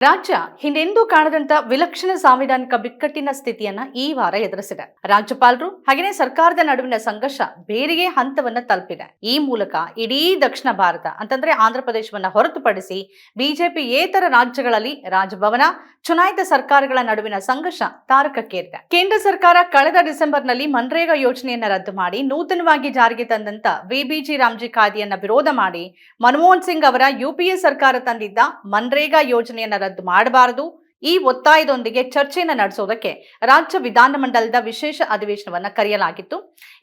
ರಾಜ್ಯ ಹಿಂದೆಂದೂ ಕಾಣದಂತ ವಿಲಕ್ಷಣ ಸಾಂವಿಧಾನಿಕ ಬಿಕ್ಕಟ್ಟಿನ ಸ್ಥಿತಿಯನ್ನ ಈ ವಾರ ಎದುರಿಸಿದೆ. ರಾಜ್ಯಪಾಲರು ಹಾಗೆಯೇ ಸರ್ಕಾರದ ನಡುವಿನ ಸಂಘರ್ಷ ಬೇರೆಯೇ ಹಂತವನ್ನ ತಲುಪಿದೆ. ಈ ಮೂಲಕ ಇಡೀ ದಕ್ಷಿಣ ಭಾರತ ಅಂತಂದ್ರೆ ಆಂಧ್ರ ಪ್ರದೇಶವನ್ನ ಹೊರತುಪಡಿಸಿ ಬಿಜೆಪಿಯೇತರ ರಾಜ್ಯಗಳಲ್ಲಿ ರಾಜಭವನ, ಚುನಾಯಿತ ಸರ್ಕಾರಗಳ ನಡುವಿನ ಸಂಘರ್ಷ ತಾರಕಕ್ಕೇರಿದೆ. ಕೇಂದ್ರ ಸರ್ಕಾರ ಕಳೆದ ಡಿಸೆಂಬರ್ನಲ್ಲಿ ಮನ್ರೇಗಾ ಯೋಜನೆಯನ್ನ ರದ್ದು ಮಾಡಿ ನೂತನವಾಗಿ ಜಾರಿಗೆ ತಂದಂತ ವಿಬಿಜಿ ರಾಮ್ಜಿ ಕಾಯ್ದೆಯನ್ನ ವಿರೋಧ ಮಾಡಿ ಮನಮೋಹನ್ ಸಿಂಗ್ ಅವರ ಯುಪಿಎ ಸರ್ಕಾರ ತಂದಿದ್ದ ಮನ್ರೇಗಾ ಯೋಜನೆಯನ್ನ ರದ್ದು ಮಾಡಬಾರದು. ಈ ಒತ್ತಾಯದೊಂದಿಗೆ ಚರ್ಚೆಯನ್ನು ನಡೆಸೋದಕ್ಕೆ ರಾಜ್ಯ ವಿಧಾನಮಂಡಲದ ವಿಶೇಷ ಅಧಿವೇಶನವನ್ನ ಕರೆಯಲಾಗಿತ್ತು.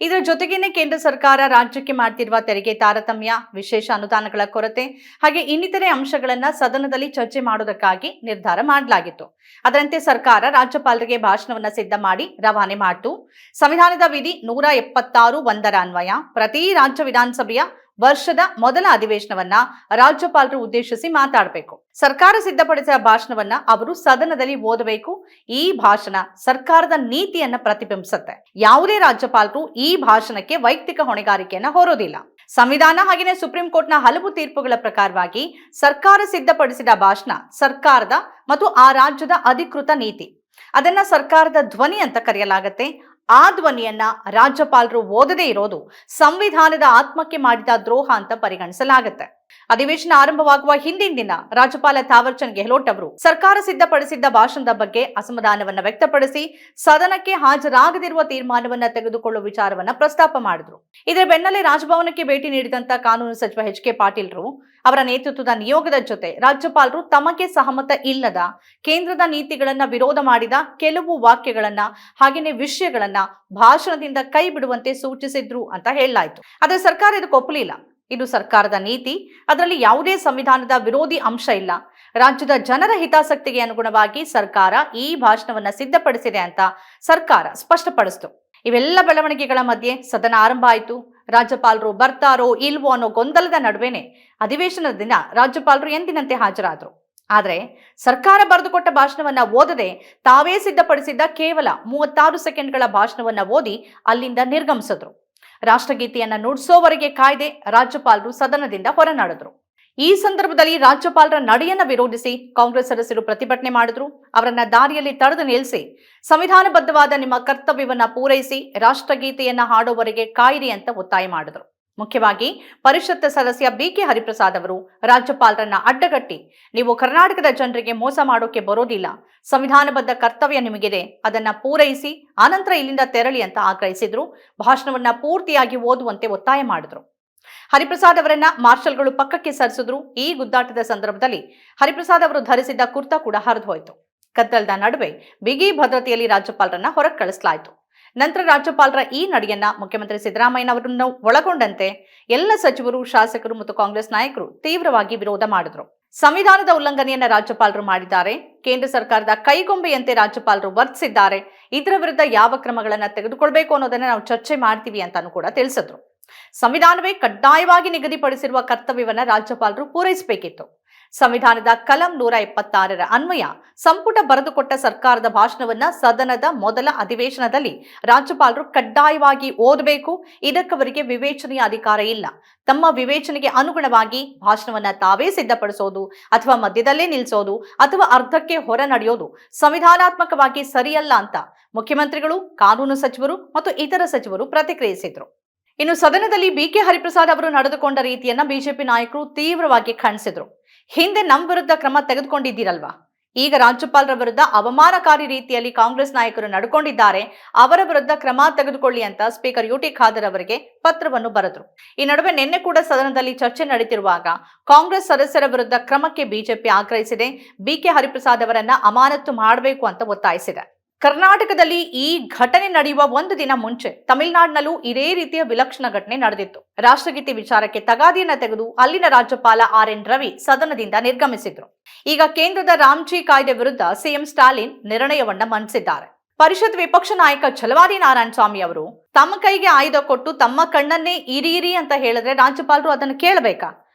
ಇದರ ಜೊತೆಗೇನೆ ಕೇಂದ್ರ ಸರ್ಕಾರ ರಾಜ್ಯಕ್ಕೆ ಮಾಡ್ತಿರುವ ತೆರಿಗೆ ತಾರತಮ್ಯ, ವಿಶೇಷ ಅನುದಾನಗಳ ಕೊರತೆ ಹಾಗೆ ಇನ್ನಿತರೆ ಅಂಶಗಳನ್ನ ಸದನದಲ್ಲಿ ಚರ್ಚೆ ಮಾಡೋದಕ್ಕಾಗಿ ನಿರ್ಧಾರ ಮಾಡಲಾಗಿತ್ತು. ಅದರಂತೆ ಸರ್ಕಾರ ರಾಜ್ಯಪಾಲರಿಗೆ ಭಾಷಣವನ್ನ ಸಿದ್ಧ ಮಾಡಿ ರವಾನೆ ಮಾಡಿತು. ಸಂವಿಧಾನದ ವಿಧಿ 176(1) ಅನ್ವಯ ಪ್ರತಿ ರಾಜ್ಯ ವಿಧಾನಸಭೆಯ ವರ್ಷದ ಮೊದಲ ಅಧಿವೇಶನವನ್ನ ರಾಜ್ಯಪಾಲರು ಉದ್ದೇಶಿಸಿ ಮಾತಾಡಬೇಕು. ಸರ್ಕಾರ ಸಿದ್ಧಪಡಿಸಿದ ಭಾಷಣವನ್ನ ಅವರು ಸದನದಲ್ಲಿ ಓದಬೇಕು. ಈ ಭಾಷಣ ಸರ್ಕಾರದ ನೀತಿಯನ್ನ ಪ್ರತಿಬಿಂಬಿಸುತ್ತೆ. ಯಾವುದೇ ರಾಜ್ಯಪಾಲರು ಈ ಭಾಷಣಕ್ಕೆ ವೈಯಕ್ತಿಕ ಹೊಣೆಗಾರಿಕೆಯನ್ನ ಹೊರೋದಿಲ್ಲ. ಸಂವಿಧಾನ ಹಾಗೆಯೇ ಸುಪ್ರೀಂ ಕೋರ್ಟ್ನ ಹಲವು ತೀರ್ಪುಗಳ ಪ್ರಕಾರವಾಗಿ ಸರ್ಕಾರ ಸಿದ್ಧಪಡಿಸಿದ ಭಾಷಣ ಸರ್ಕಾರದ ಮತ್ತು ಆ ರಾಜ್ಯದ ಅಧಿಕೃತ ನೀತಿ. ಅದನ್ನ ಸರ್ಕಾರದ ಧ್ವನಿ ಅಂತ ಕರೆಯಲಾಗುತ್ತೆ. ಆ ಧ್ವನಿಯನ್ನ ರಾಜ್ಯಪಾಲರು ಓದದೇ ಇರೋದು ಸಂವಿಧಾನದ ಆತ್ಮಕ್ಕೆ ಮಾಡಿದ ದ್ರೋಹ ಅಂತ ಪರಿಗಣಿಸಲಾಗುತ್ತೆ. ಅಧಿವೇಶನ ಆರಂಭವಾಗುವ ಹಿಂದಿನ ದಿನ ರಾಜ್ಯಪಾಲ ಥಾವರ್ ಚಂದ್ ಗೆಹ್ಲೋಟ್ ಅವರು ಸರ್ಕಾರ ಸಿದ್ಧಪಡಿಸಿದ್ದ ಭಾಷಣದ ಬಗ್ಗೆ ಅಸಮಾಧಾನವನ್ನ ವ್ಯಕ್ತಪಡಿಸಿ ಸದನಕ್ಕೆ ಹಾಜರಾಗದಿರುವ ತೀರ್ಮಾನವನ್ನ ತೆಗೆದುಕೊಳ್ಳುವ ವಿಚಾರವನ್ನ ಪ್ರಸ್ತಾಪ ಮಾಡಿದ್ರು. ಇದರ ಬೆನ್ನಲ್ಲೇ ರಾಜಭವನಕ್ಕೆ ಭೇಟಿ ನೀಡಿದಂತ ಕಾನೂನು ಸಚಿವ ಎಚ್.ಕೆ. ಪಾಟೀಲ್ರು ಅವರ ನೇತೃತ್ವದ ನಿಯೋಗದ ಜೊತೆ ರಾಜ್ಯಪಾಲರು ತಮಗೆ ಸಹಮತ ಇಲ್ಲದ ಕೇಂದ್ರದ ನೀತಿಗಳನ್ನ ವಿರೋಧ ಮಾಡಿದ ಕೆಲವು ವಾಕ್ಯಗಳನ್ನ ಹಾಗೆಯೇ ವಿಷಯಗಳನ್ನ ಭಾಷಣದಿಂದ ಕೈ ಬಿಡುವಂತೆ ಸೂಚಿಸಿದ್ರು ಅಂತ ಹೇಳಲಾಯಿತು. ಆದರೆ ಸರ್ಕಾರ ಇದಕ್ಕೆ ಒಪ್ಪಲಿಲ್ಲ. ಇದು ಸರ್ಕಾರದ ನೀತಿ, ಅದರಲ್ಲಿ ಯಾವುದೇ ಸಂವಿಧಾನದ ವಿರೋಧಿ ಅಂಶ ಇಲ್ಲ. ರಾಜ್ಯದ ಜನರ ಹಿತಾಸಕ್ತಿಗೆ ಅನುಗುಣವಾಗಿ ಸರ್ಕಾರ ಈ ಭಾಷಣವನ್ನ ಸಿದ್ಧಪಡಿಸಿದೆ ಅಂತ ಸರ್ಕಾರ ಸ್ಪಷ್ಟಪಡಿಸಿತು. ಇವೆಲ್ಲ ಬೆಳವಣಿಗೆಗಳ ಮಧ್ಯೆ ಸದನ ಆರಂಭ ಆಯಿತು. ರಾಜ್ಯಪಾಲರು ಬರ್ತಾರೋ ಇಲ್ವೋ ಅನ್ನೋ ಗೊಂದಲದ ನಡುವೆನೆ ಅಧಿವೇಶನದ ದಿನ ರಾಜ್ಯಪಾಲರು ಎಂದಿನಂತೆ ಹಾಜರಾದರು. ಆದರೆ ಸರ್ಕಾರ ಬರೆದುಕೊಟ್ಟ ಭಾಷಣವನ್ನ ಓದದೆ ತಾವೇ ಸಿದ್ಧಪಡಿಸಿದ್ದ ಕೇವಲ 36 ಸೆಕೆಂಡ್ಗಳ ಭಾಷಣವನ್ನ ಓದಿ ಅಲ್ಲಿಂದ ನಿರ್ಗಮಿಸಿದ್ರು. ರಾಷ್ಟ್ರಗೀತೆಯನ್ನ ನುಡಿಸೋವರೆಗೆ ಕಾಯ್ದೆ ರಾಜ್ಯಪಾಲರು ಸದನದಿಂದ ಹೊರನಡೆದ್ರು. ಈ ಸಂದರ್ಭದಲ್ಲಿ ರಾಜ್ಯಪಾಲರ ನಡೆಯನ್ನ ವಿರೋಧಿಸಿ ಕಾಂಗ್ರೆಸ್ ಸದಸ್ಯರು ಪ್ರತಿಭಟನೆ ಮಾಡಿದ್ರು. ಅವರನ್ನ ದಾರಿಯಲ್ಲಿ ತಡೆದು ನಿಲ್ಲಿಸಿ ಸಂವಿಧಾನಬದ್ಧವಾದ ನಿಮ್ಮ ಕರ್ತವ್ಯವನ್ನ ಪೂರೈಸಿ ರಾಷ್ಟ್ರಗೀತೆಯನ್ನ ಹಾಡೋವರೆಗೆ ಕಾಯಿರಿ ಅಂತ ಒತ್ತಾಯ ಮಾಡಿದ್ರು. ಮುಖ್ಯವಾಗಿ ಪರಿಷತ್ ಸದಸ್ಯ ಬಿ.ಕೆ. ಹರಿಪ್ರಸಾದ್ ಅವರು ರಾಜ್ಯಪಾಲರನ್ನ ಅಡ್ಡಗಟ್ಟಿ, ನೀವು ಕರ್ನಾಟಕದ ಜನರಿಗೆ ಮೋಸ ಮಾಡೋಕೆ ಬರೋದಿಲ್ಲ, ಸಂವಿಧಾನಬದ್ಧ ಕರ್ತವ್ಯ ನಿಮಗಿದೆ, ಅದನ್ನ ಪೂರೈಸಿ ಆನಂತರ ಇಲ್ಲಿಂದ ತೆರಳಿ ಅಂತ ಆಗ್ರಹಿಸಿದ್ರು. ಭಾಷಣವನ್ನ ಪೂರ್ತಿಯಾಗಿ ಓದುವಂತೆ ಒತ್ತಾಯ ಮಾಡಿದ್ರು. ಹರಿಪ್ರಸಾದ್ ಅವರನ್ನ ಮಾರ್ಷಲ್ಗಳು ಪಕ್ಕಕ್ಕೆ ಸರಿಸಿದ್ರು. ಈ ಗುದ್ದಾಟದ ಸಂದರ್ಭದಲ್ಲಿ ಹರಿಪ್ರಸಾದ್ ಅವರು ಧರಿಸಿದ್ದ ಕುರ್ತಾ ಕೂಡ ಹರಿದು ಹೋಯಿತು. ಗದ್ದಲದ ನಡುವೆ ಬಿಗಿ ಭದ್ರತೆಯಲ್ಲಿ ರಾಜ್ಯಪಾಲರನ್ನ ಹೊರಗೆ ಕಳಿಸಲಾಯಿತು. ನಂತರ ರಾಜ್ಯಪಾಲರ ಈ ನಡೆಯನ್ನ ಮುಖ್ಯಮಂತ್ರಿ ಸಿದ್ದರಾಮಯ್ಯನವರನ್ನು ಒಳಗೊಂಡಂತೆ ಎಲ್ಲ ಸಚಿವರು, ಶಾಸಕರು ಮತ್ತು ಕಾಂಗ್ರೆಸ್ ನಾಯಕರು ತೀವ್ರವಾಗಿ ವಿರೋಧ ಮಾಡಿದ್ರು. ಸಂವಿಧಾನದ ಉಲ್ಲಂಘನೆಯನ್ನ ರಾಜ್ಯಪಾಲರು ಮಾಡಿದ್ದಾರೆ, ಕೇಂದ್ರ ಸರ್ಕಾರದ ಕೈಗೊಂಬೆಯಂತೆ ರಾಜ್ಯಪಾಲರು ವರ್ತಿಸಿದ್ದಾರೆ, ಇದರ ವಿರುದ್ಧ ಯಾವ ಕ್ರಮಗಳನ್ನ ತೆಗೆದುಕೊಳ್ಬೇಕು ಅನ್ನೋದನ್ನ ನಾವು ಚರ್ಚೆ ಮಾಡ್ತೀವಿ ಅಂತಾನೂ ಕೂಡ ತಿಳಿಸಿದ್ರು. ಸಂವಿಧಾನವೇ ಕಡ್ಡಾಯವಾಗಿ ನಿಗದಿಪಡಿಸಿರುವ ಕರ್ತವ್ಯವನ್ನ ರಾಜ್ಯಪಾಲರು ಪೂರೈಸಬೇಕಿತ್ತು. ಸಂವಿಧಾನದ ಕಲಂ 176 ಅನ್ವಯ ಸಂಪುಟ ಬರೆದುಕೊಟ್ಟ ಸರ್ಕಾರದ ಭಾಷಣವನ್ನ ಸದನದ ಮೊದಲ ಅಧಿವೇಶನದಲ್ಲಿ ರಾಜ್ಯಪಾಲರು ಕಡ್ಡಾಯವಾಗಿ ಓದಬೇಕು. ಇದಕ್ಕವರಿಗೆ ವಿವೇಚನೆಯ ಅಧಿಕಾರ ಇಲ್ಲ. ತಮ್ಮ ವಿವೇಚನೆಗೆ ಅನುಗುಣವಾಗಿ ಭಾಷಣವನ್ನ ತಾವೇ ಸಿದ್ಧಪಡಿಸೋದು ಅಥವಾ ಮಧ್ಯದಲ್ಲೇ ನಿಲ್ಲಿಸೋದು ಅಥವಾ ಅರ್ಧಕ್ಕೆ ಹೊರ ನಡೆಯೋದು ಸಂವಿಧಾನಾತ್ಮಕವಾಗಿ ಸರಿಯಲ್ಲ ಅಂತ ಮುಖ್ಯಮಂತ್ರಿಗಳು, ಕಾನೂನು ಸಚಿವರು ಮತ್ತು ಇತರ ಸಚಿವರು ಪ್ರತಿಕ್ರಿಯಿಸಿದ್ರು. ಇನ್ನು ಸದನದಲ್ಲಿ ಬಿ.ಕೆ. ಹರಿಪ್ರಸಾದ್ ಅವರು ನಡೆದುಕೊಂಡ ರೀತಿಯನ್ನ ಬಿಜೆಪಿ ನಾಯಕರು ತೀವ್ರವಾಗಿ ಖಂಡಿಸಿದ್ರು. ಹಿಂದೆ ನಮ್ಮ ವಿರುದ್ಧ ಕ್ರಮ ತೆಗೆದುಕೊಂಡಿದ್ದೀರಲ್ವಾ, ಈಗ ರಾಜ್ಯಪಾಲರ ವಿರುದ್ಧ ಅವಮಾನಕಾರಿ ರೀತಿಯಲ್ಲಿ ಕಾಂಗ್ರೆಸ್ ನಾಯಕರು ನಡ್ಕೊಂಡಿದ್ದಾರೆ, ಅವರ ವಿರುದ್ಧ ಕ್ರಮ ತೆಗೆದುಕೊಳ್ಳಿ ಅಂತ ಸ್ಪೀಕರ್ ಯು.ಟಿ. ಖಾದರ್ ಅವರಿಗೆ ಪತ್ರವನ್ನು ಬರೆದ್ರು. ಈ ನಡುವೆ ನಿನ್ನೆ ಕೂಡ ಸದನದಲ್ಲಿ ಚರ್ಚೆ ನಡೆಯುತ್ತಿರುವಾಗ ಕಾಂಗ್ರೆಸ್ ಸದಸ್ಯರ ವಿರುದ್ಧ ಕ್ರಮಕ್ಕೆ ಬಿಜೆಪಿ ಆಗ್ರಹಿಸಿದೆ. ಬಿ.ಕೆ. ಹರಿಪ್ರಸಾದ್ ಅವರನ್ನ ಅಮಾನತು ಮಾಡಬೇಕು ಅಂತ ಒತ್ತಾಯಿಸಿದೆ. ಕರ್ನಾಟಕದಲ್ಲಿ ಈ ಘಟನೆ ನಡೆಯುವ ಒಂದು ದಿನ ಮುಂಚೆ ತಮಿಳುನಾಡಿನಲ್ಲೂ ಇದೇ ರೀತಿಯ ವಿಲಕ್ಷಣ ಘಟನೆ ನಡೆದಿತ್ತು. ರಾಷ್ಟ್ರಗೀತೆ ವಿಚಾರಕ್ಕೆ ತಗಾದಿಯನ್ನ ತೆಗೆದು ಅಲ್ಲಿನ ರಾಜ್ಯಪಾಲ ಆರ್.ಎನ್. ರವಿ ಸದನದಿಂದ ನಿರ್ಗಮಿಸಿದ್ರು. ಈಗ ಕೇಂದ್ರದ ರಾಮ್ಜಿ ಕಾಯ್ದೆ ವಿರುದ್ಧ ಸಿಎಂ ಸ್ಟಾಲಿನ್ ನಿರ್ಣಯವನ್ನ ಮಂಡಿಸಿದ್ದಾರೆ. ಪರಿಷತ್ ವಿಪಕ್ಷ ನಾಯಕ ಛಲವಾದಿ ನಾರಾಯಣ ಸ್ವಾಮಿ ಅವರು ತಮ್ಮ ಕೈಗೆ ಆಯುಧ ಕೊಟ್ಟು ತಮ್ಮ ಕಣ್ಣನ್ನೇ ಇರಿ ಅಂತ ಹೇಳಿದ್ರೆ ರಾಜ್ಯಪಾಲರು ಅದನ್ನು ಕೇಳಬೇಕಾ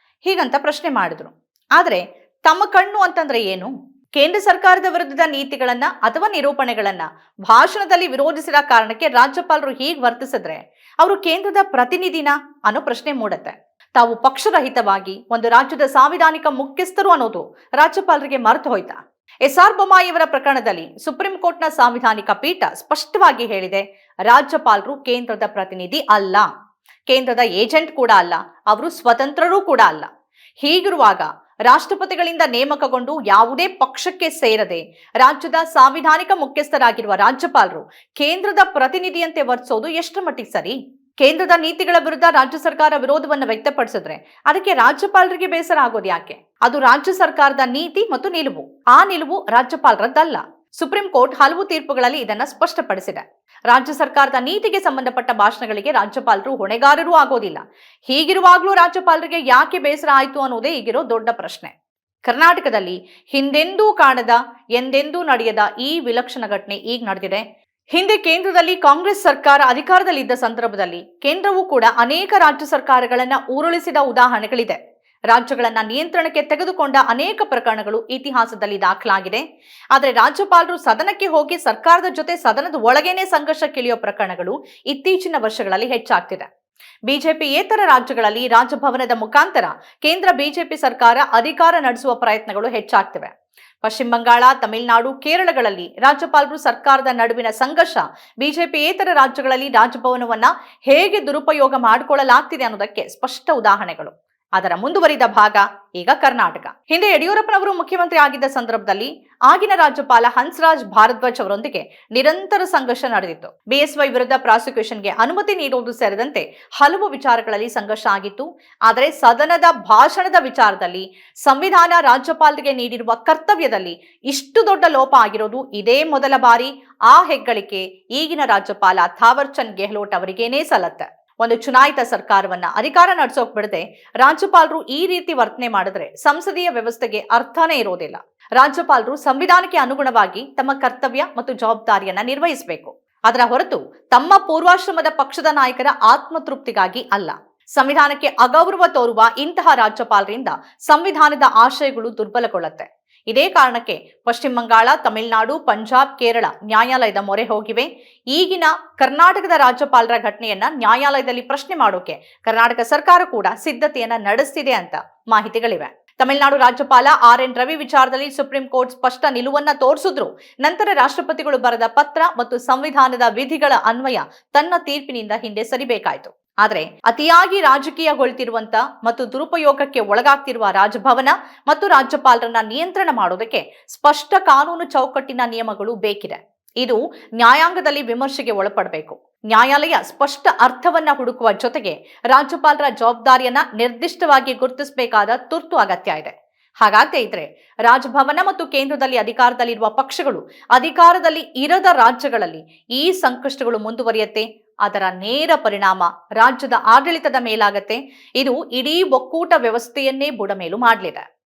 ಹೀಗಂತ ಪ್ರಶ್ನೆ ಮಾಡಿದ್ರು. ಆದ್ರೆ ತಮ್ಮ ಕಣ್ಣು ಅಂತಂದ್ರೆ ಏನು? ಕೇಂದ್ರ ಸರ್ಕಾರದ ವಿರುದ್ಧದ ನೀತಿಗಳನ್ನ ಅಥವಾ ನಿರೂಪಣೆಗಳನ್ನ ಭಾಷಣದಲ್ಲಿ ವಿರೋಧಿಸಿದ ಕಾರಣಕ್ಕೆ ರಾಜ್ಯಪಾಲರು ಹೀಗೆ ವರ್ತಿಸಿದ್ರೆ ಅವರು ಕೇಂದ್ರದ ಪ್ರತಿನಿಧಿನ ಅನ್ನೋ ಪ್ರಶ್ನೆ ಮೂಡುತ್ತೆ. ತಾವು ಪಕ್ಷರಹಿತವಾಗಿ ಒಂದು ರಾಜ್ಯದ ಸಾಂವಿಧಾನಿಕ ಮುಖ್ಯಸ್ಥರು ಅನ್ನೋದು ರಾಜ್ಯಪಾಲರಿಗೆ ಮರೆತು ಹೋಯ್ತಾ? ಎಸ್ಆರ್ ಬೊಮ್ಮಾಯಿಯವರ ಪ್ರಕರಣದಲ್ಲಿ ಸುಪ್ರೀಂ ಕೋರ್ಟ್ನ ಸಾಂವಿಧಾನಿಕ ಪೀಠ ಸ್ಪಷ್ಟವಾಗಿ ಹೇಳಿದೆ, ರಾಜ್ಯಪಾಲರು ಕೇಂದ್ರದ ಪ್ರತಿನಿಧಿ ಅಲ್ಲ, ಕೇಂದ್ರದ ಏಜೆಂಟ್ ಕೂಡ ಅಲ್ಲ, ಅವರು ಸ್ವತಂತ್ರರೂ ಕೂಡ ಅಲ್ಲ. ಹೀಗಿರುವಾಗ ರಾಷ್ಟ್ರಪತಿಗಳಿಂದ ನೇಮಕಗೊಂಡು ಯಾವುದೇ ಪಕ್ಷಕ್ಕೆ ಸೇರದೆ ರಾಜ್ಯದ ಸಾಂವಿಧಾನಿಕ ಮುಖ್ಯಸ್ಥರಾಗಿರುವ ರಾಜ್ಯಪಾಲರು ಕೇಂದ್ರದ ಪ್ರತಿನಿಧಿಯಂತೆ ವರ್ತಿಸೋದು ಎಷ್ಟರ ಮಟ್ಟಿಗೆ ಸರಿ? ಕೇಂದ್ರದ ನೀತಿಗಳ ವಿರುದ್ಧ ರಾಜ್ಯ ಸರ್ಕಾರ ವಿರೋಧವನ್ನು ವ್ಯಕ್ತಪಡಿಸಿದ್ರೆ ಅದಕ್ಕೆ ರಾಜ್ಯಪಾಲರಿಗೆ ಬೇಸರ ಆಗೋದು ಯಾಕೆ? ಅದು ರಾಜ್ಯ ಸರ್ಕಾರದ ನೀತಿ ಮತ್ತು ನಿಲುವು. ಆ ನಿಲುವು ರಾಜ್ಯಪಾಲರದ್ದಲ್ಲ. ಸುಪ್ರೀಂ ಕೋರ್ಟ್ ಹಲವು ತೀರ್ಪುಗಳಲ್ಲಿ ಇದನ್ನ ಸ್ಪಷ್ಟಪಡಿಸಿದೆ. ರಾಜ್ಯ ಸರ್ಕಾರದ ನೀತಿಗೆ ಸಂಬಂಧಪಟ್ಟ ಭಾಷಣಗಳಿಗೆ ರಾಜ್ಯಪಾಲರು ಹೊಣೆಗಾರರೂ ಆಗೋದಿಲ್ಲ. ಹೀಗಿರುವಾಗಲೂ ರಾಜ್ಯಪಾಲರಿಗೆ ಯಾಕೆ ಬೇಸರ ಆಯಿತು ಅನ್ನೋದೇ ಈಗಿರೋ ದೊಡ್ಡ ಪ್ರಶ್ನೆ. ಕರ್ನಾಟಕದಲ್ಲಿ ಹಿಂದೆಂದೂ ಕಾಣದ, ಎಂದೆಂದೂ ನಡೆಯದ ಈ ವಿಲಕ್ಷಣ ಘಟನೆ ಈಗ ನಡೆದಿದೆ. ಹಿಂದೆ ಕೇಂದ್ರದಲ್ಲಿ ಕಾಂಗ್ರೆಸ್ ಸರ್ಕಾರ ಅಧಿಕಾರದಲ್ಲಿದ್ದ ಸಂದರ್ಭದಲ್ಲಿ ಕೇಂದ್ರವೂ ಕೂಡ ಅನೇಕ ರಾಜ್ಯ ಸರ್ಕಾರಗಳನ್ನ ಉರುಳಿಸಿದ ಉದಾಹರಣೆಗಳಿದೆ. ರಾಜ್ಯಗಳನ್ನ ನಿಯಂತ್ರಣಕ್ಕೆ ತೆಗೆದುಕೊಂಡ ಅನೇಕ ಪ್ರಕರಣಗಳು ಇತಿಹಾಸದಲ್ಲಿ ದಾಖಲಾಗಿದೆ. ಆದರೆ ರಾಜ್ಯಪಾಲರು ಸದನಕ್ಕೆ ಹೋಗಿ ಸರ್ಕಾರದ ಜೊತೆ ಸದನದ ಒಳಗೇನೆ ಸಂಘರ್ಷಕ್ಕಿಳಿಯೋ ಪ್ರಕರಣಗಳು ಇತ್ತೀಚಿನ ವರ್ಷಗಳಲ್ಲಿ ಹೆಚ್ಚಾಗ್ತಿದೆ. ಬಿಜೆಪಿಯೇತರ ರಾಜ್ಯಗಳಲ್ಲಿ ರಾಜಭವನದ ಮುಖಾಂತರ ಕೇಂದ್ರ ಬಿಜೆಪಿ ಸರ್ಕಾರ ಅಧಿಕಾರ ನಡೆಸುವ ಪ್ರಯತ್ನಗಳು ಹೆಚ್ಚಾಗ್ತಿವೆ. ಪಶ್ಚಿಮ ಬಂಗಾಳ, ತಮಿಳುನಾಡು, ಕೇರಳಗಳಲ್ಲಿ ರಾಜ್ಯಪಾಲರು ಸರ್ಕಾರದ ನಡುವಿನ ಸಂಘರ್ಷ ಬಿಜೆಪಿಯೇತರ ರಾಜ್ಯಗಳಲ್ಲಿ ರಾಜಭವನವನ್ನ ಹೇಗೆ ದುರುಪಯೋಗ ಮಾಡಿಕೊಳ್ಳಲಾಗ್ತಿದೆ ಅನ್ನೋದಕ್ಕೆ ಸ್ಪಷ್ಟ ಉದಾಹರಣೆಗಳು. ಅದರ ಮುಂದುವರಿದ ಭಾಗ ಈಗ ಕರ್ನಾಟಕ. ಹಿಂದೆ ಯಡಿಯೂರಪ್ಪನವರು ಮುಖ್ಯಮಂತ್ರಿ ಆಗಿದ್ದ ಸಂದರ್ಭದಲ್ಲಿ ಆಗಿನ ರಾಜ್ಯಪಾಲ ಹಂಸರಾಜ್ ಭಾರದ್ವಾಜ್ ಅವರೊಂದಿಗೆ ನಿರಂತರ ಸಂಘರ್ಷ ನಡೆದಿತ್ತು. ಬಿಎಸ್ವೈ ವಿರುದ್ಧ ಪ್ರಾಸಿಕ್ಯೂಷನ್ಗೆ ಅನುಮತಿ ನೀಡುವುದು ಸೇರಿದಂತೆ ಹಲವು ವಿಚಾರಗಳಲ್ಲಿ ಸಂಘರ್ಷ ಆಗಿತ್ತು. ಆದರೆ ಸದನದ ಭಾಷಣದ ವಿಚಾರದಲ್ಲಿ ಸಂವಿಧಾನ ರಾಜ್ಯಪಾಲರಿಗೆ ನೀಡಿರುವ ಕರ್ತವ್ಯದಲ್ಲಿ ಇಷ್ಟು ದೊಡ್ಡ ಲೋಪ ಆಗಿರೋದು ಇದೇ ಮೊದಲ ಬಾರಿ. ಆ ಹೆಗ್ಗಳಿಕೆ ಈಗಿನ ರಾಜ್ಯಪಾಲ ಥಾವರ್ ಚಂದ್ ಗೆಹ್ಲೋಟ್ ಅವರಿಗೇನೇ ಸಲ್ಲತ್ತೆ. ಒಂದು ಚುನಾಯಿತ ಸರ್ಕಾರವನ್ನ ಅಧಿಕಾರ ನಡೆಸೋಕ್ ಬಿಡದೆ ರಾಜ್ಯಪಾಲರು ಈ ರೀತಿ ವರ್ತನೆ ಮಾಡಿದ್ರೆ ಸಂಸದೀಯ ವ್ಯವಸ್ಥೆಗೆ ಅರ್ಥನೇ ಇರೋದಿಲ್ಲ. ರಾಜ್ಯಪಾಲರು ಸಂವಿಧಾನಕ್ಕೆ ಅನುಗುಣವಾಗಿ ತಮ್ಮ ಕರ್ತವ್ಯ ಮತ್ತು ಜವಾಬ್ದಾರಿಯನ್ನ ನಿರ್ವಹಿಸಬೇಕು. ಅದರ ಹೊರತು ತಮ್ಮ ಪೂರ್ವಾಶ್ರಮದ ಪಕ್ಷದ ನಾಯಕರ ಆತ್ಮತೃಪ್ತಿಗಾಗಿ ಅಲ್ಲ. ಸಂವಿಧಾನಕ್ಕೆ ಅಗೌರವ ತೋರುವ ಇಂತಹ ರಾಜ್ಯಪಾಲರಿಂದ ಸಂವಿಧಾನದ ಆಶಯಗಳು ದುರ್ಬಲಗೊಳ್ಳುತ್ತೆ. ಇದೇ ಕಾರಣಕ್ಕೆ ಪಶ್ಚಿಮ ಬಂಗಾಳ, ತಮಿಳುನಾಡು, ಪಂಜಾಬ್, ಕೇರಳ ನ್ಯಾಯಾಲಯದ ಮೊರೆ ಹೋಗಿವೆ. ಈಗಿನ ಕರ್ನಾಟಕದ ರಾಜ್ಯಪಾಲರ ಘಟನೆಯನ್ನ ನ್ಯಾಯಾಲಯದಲ್ಲಿ ಪ್ರಶ್ನೆ ಮಾಡೋಕೆ ಕರ್ನಾಟಕ ಸರ್ಕಾರ ಕೂಡ ಸಿದ್ಧತೆಯನ್ನ ನಡೆಸ್ತಿದೆ ಅಂತ ಮಾಹಿತಿಗಳಿವೆ. ತಮಿಳುನಾಡು ರಾಜ್ಯಪಾಲ RN ರವಿ ವಿಚಾರದಲ್ಲಿ ಸುಪ್ರೀಂ ಕೋರ್ಟ್ ಸ್ಪಷ್ಟ ನಿಲುವನ್ನ ತೋರಿಸಿದ್ರು. ನಂತರ ರಾಷ್ಟ್ರಪತಿಗಳು ಬರೆದ ಪತ್ರ ಮತ್ತು ಸಂವಿಧಾನದ ವಿಧಿಗಳ ಅನ್ವಯ ತನ್ನ ತೀರ್ಪಿನಿಂದ ಹಿಂದೆ ಸರಿಬೇಕಾಯಿತು. ಆದರೆ ಅತಿಯಾಗಿ ರಾಜಕೀಯಗೊಳ್ತಿರುವಂತ ಮತ್ತು ದುರುಪಯೋಗಕ್ಕೆ ಒಳಗಾಗ್ತಿರುವ ರಾಜಭವನ ಮತ್ತು ರಾಜ್ಯಪಾಲರನ್ನ ನಿಯಂತ್ರಣ ಮಾಡೋದಕ್ಕೆ ಸ್ಪಷ್ಟ ಕಾನೂನು ಚೌಕಟ್ಟಿನ ನಿಯಮಗಳು ಬೇಕಿದೆ. ಇದು ನ್ಯಾಯಾಂಗದಲ್ಲಿ ವಿಮರ್ಶೆಗೆ ಒಳಪಡಬೇಕು. ನ್ಯಾಯಾಲಯ ಸ್ಪಷ್ಟ ಅರ್ಥವನ್ನ ಹುಡುಕುವ ಜೊತೆಗೆ ರಾಜ್ಯಪಾಲರ ಜವಾಬ್ದಾರಿಯನ್ನ ನಿರ್ದಿಷ್ಟವಾಗಿ ಗುರುತಿಸಬೇಕಾದ ತುರ್ತು ಅಗತ್ಯ ಇದೆ. ಹಾಗಾಗದೇ ಇದ್ರೆ ರಾಜಭವನ ಮತ್ತು ಕೇಂದ್ರದಲ್ಲಿ ಅಧಿಕಾರದಲ್ಲಿರುವ ಪಕ್ಷಗಳು ಅಧಿಕಾರದಲ್ಲಿ ಇರದ ರಾಜ್ಯಗಳಲ್ಲಿ ಈ ಸಂಕಷ್ಟಗಳು ಮುಂದುವರಿಯುತ್ತೆ. ಅದರ ನೇರ ಪರಿಣಾಮ ರಾಜ್ಯದ ಆಡಳಿತದ ಮೇಲಾಗತ್ತೆ. ಇದು ಇಡೀ ಒಕ್ಕೂಟ ವ್ಯವಸ್ಥೆಯನ್ನೇ ಬುಡಮೇಲು ಮಾಡಲಿದೆ.